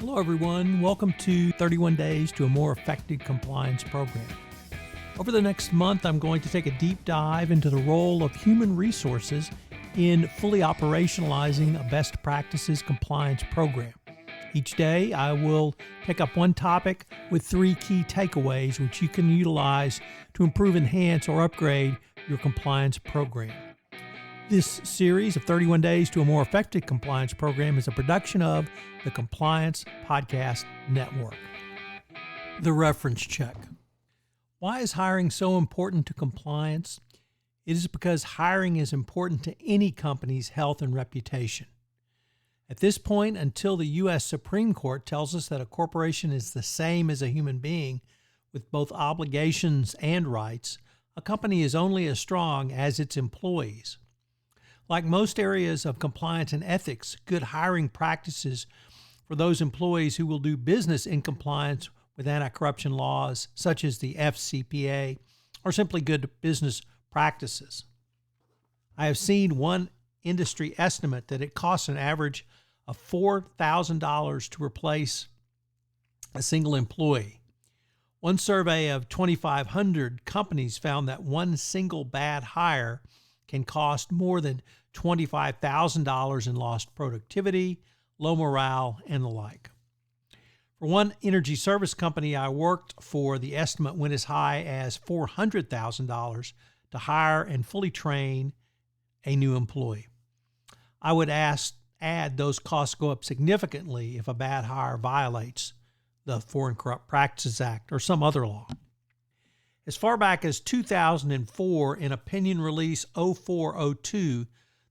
Hello, everyone. Welcome to 31 Days to a More Effective Compliance Program. Over the next month, I'm going to take a deep dive into the role of human resources in fully operationalizing a best practices compliance program. Each day, I will pick up one topic with 3 key takeaways which you can utilize to improve, enhance, or upgrade your compliance program. This series of 31 Days to a More Effective Compliance Program is a production of the Compliance Podcast Network. The reference check. Why is hiring so important to compliance? It is because hiring is important to any company's health and reputation. At this point, until the U.S. Supreme Court tells us that a corporation is the same as a human being with both obligations and rights, a company is only as strong as its employees. Like most areas of compliance and ethics, good hiring practices for those employees who will do business in compliance with anti-corruption laws, such as the FCPA, are simply good business practices. I have seen one industry estimate that it costs an average of $4,000 to replace a single employee. One survey of 2,500 companies found that one single bad hire can cost more than $25,000 in lost productivity, low morale, and the like. For one energy service company I worked for, the estimate went as high as $400,000 to hire and fully train a new employee. I would add those costs go up significantly if a bad hire violates the Foreign Corrupt Practices Act or some other law. As far back as 2004, in Opinion Release 0402,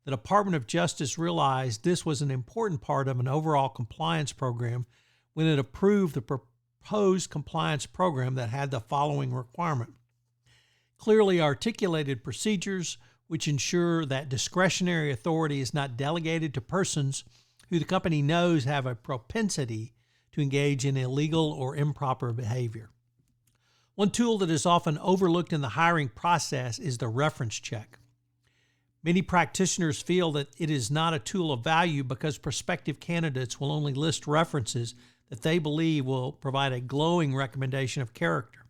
the Department of Justice realized this was an important part of an overall compliance program when it approved the proposed compliance program that had the following requirement: clearly articulated procedures which ensure that discretionary authority is not delegated to persons who the company knows have a propensity to engage in illegal or improper behavior. One tool that is often overlooked in the hiring process is the reference check. Many practitioners feel that it is not a tool of value because prospective candidates will only list references that they believe will provide a glowing recommendation of character.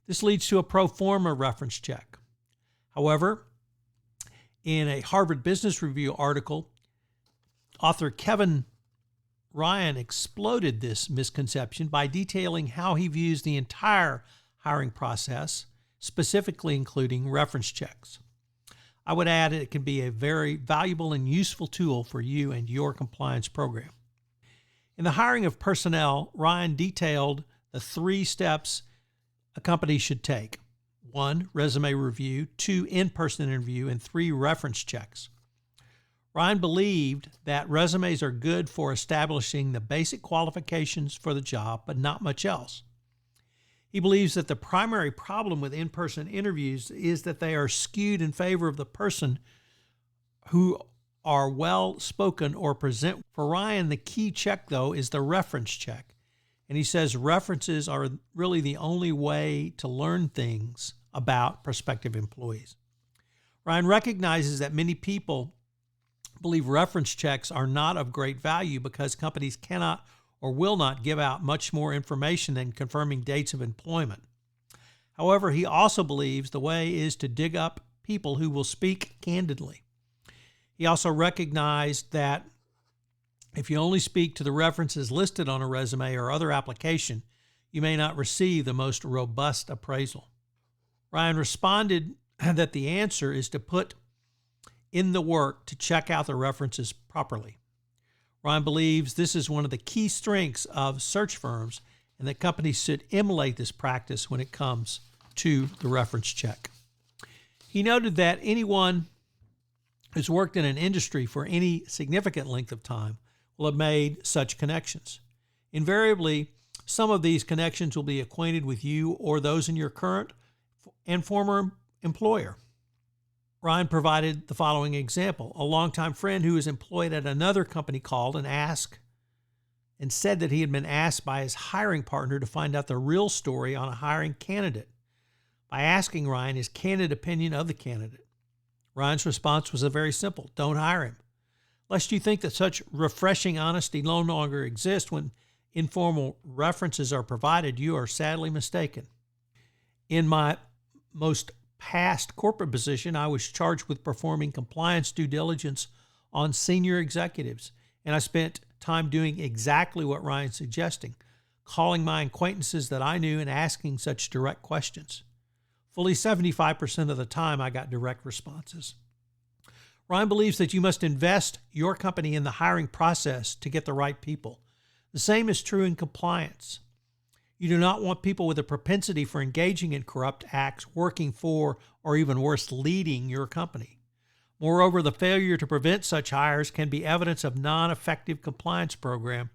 This leads to a pro forma reference check. However, in a Harvard Business Review article, author Kevin Ryan exploded this misconception by detailing how he views the entire hiring process, specifically including reference checks. I would add it can be a very valuable and useful tool for you and your compliance program. In the hiring of personnel, Ryan detailed the 3 steps a company should take: 1, resume review; 2, in-person interview; and 3, reference checks. Ryan believed that resumes are good for establishing the basic qualifications for the job, but not much else. He believes that the primary problem with in-person interviews is that they are skewed in favor of the person who are well-spoken or present. For Ryan, the key check, though, is the reference check. And he says references are really the only way to learn things about prospective employees. Ryan recognizes that many people believe reference checks are not of great value because companies cannot or will not give out much more information than confirming dates of employment. However, he also believes the way is to dig up people who will speak candidly. He also recognized that if you only speak to the references listed on a resume or other application, you may not receive the most robust appraisal. Ryan responded that the answer is to put in the work to check out the references properly. Ryan believes this is one of the key strengths of search firms and that companies should emulate this practice when it comes to the reference check. He noted that anyone who's worked in an industry for any significant length of time will have made such connections. Invariably, some of these connections will be acquainted with you or those in your current and former employer. Ryan provided the following example. A longtime friend who was employed at another company called and said that he had been asked by his hiring partner to find out the real story on a hiring candidate by asking Ryan his candid opinion of the candidate. Ryan's response was very simple: don't hire him. Lest you think that such refreshing honesty no longer exists when informal references are provided, you are sadly mistaken. In my most past corporate position, I was charged with performing compliance due diligence on senior executives, and I spent time doing exactly what Ryan's suggesting, calling my acquaintances that I knew and asking such direct questions. Fully 75% of the time, I got direct responses. Ryan believes that you must invest your company in the hiring process to get the right people. The same is true in compliance. You do not want people with a propensity for engaging in corrupt acts working for, or even worse, leading your company. Moreover, the failure to prevent such hires can be evidence of non-effective compliance program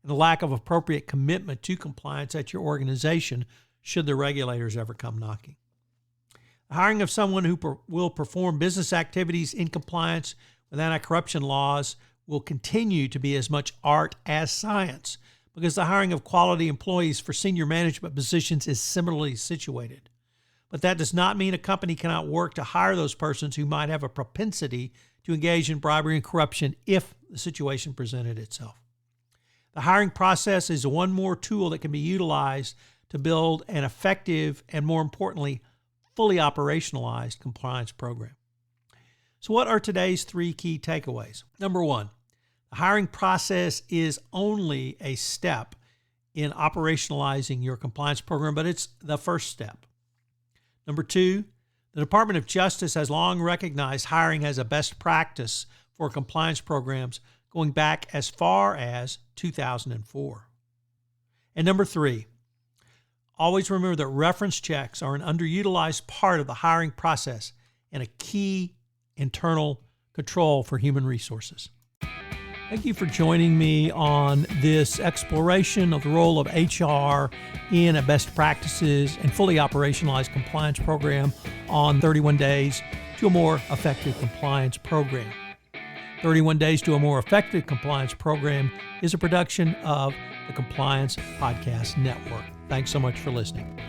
and the lack of appropriate commitment to compliance at your organization should the regulators ever come knocking. The hiring of someone who will perform business activities in compliance with anti-corruption laws will continue to be as much art as science, because the hiring of quality employees for senior management positions is similarly situated. But that does not mean a company cannot work to hire those persons who might have a propensity to engage in bribery and corruption if the situation presented itself. The hiring process is one more tool that can be utilized to build an effective and, more importantly, fully operationalized compliance program. So what are today's 3 key takeaways? Number 1, the hiring process is only a step in operationalizing your compliance program, but it's the first step. Number 2, the Department of Justice has long recognized hiring as a best practice for compliance programs going back as far as 2004. And number 3, always remember that reference checks are an underutilized part of the hiring process and a key internal control for human resources. Thank you for joining me on this exploration of the role of HR in a best practices and fully operationalized compliance program on 31 Days to a More Effective Compliance Program. 31 Days to a More Effective Compliance Program is a production of the Compliance Podcast Network. Thanks so much for listening.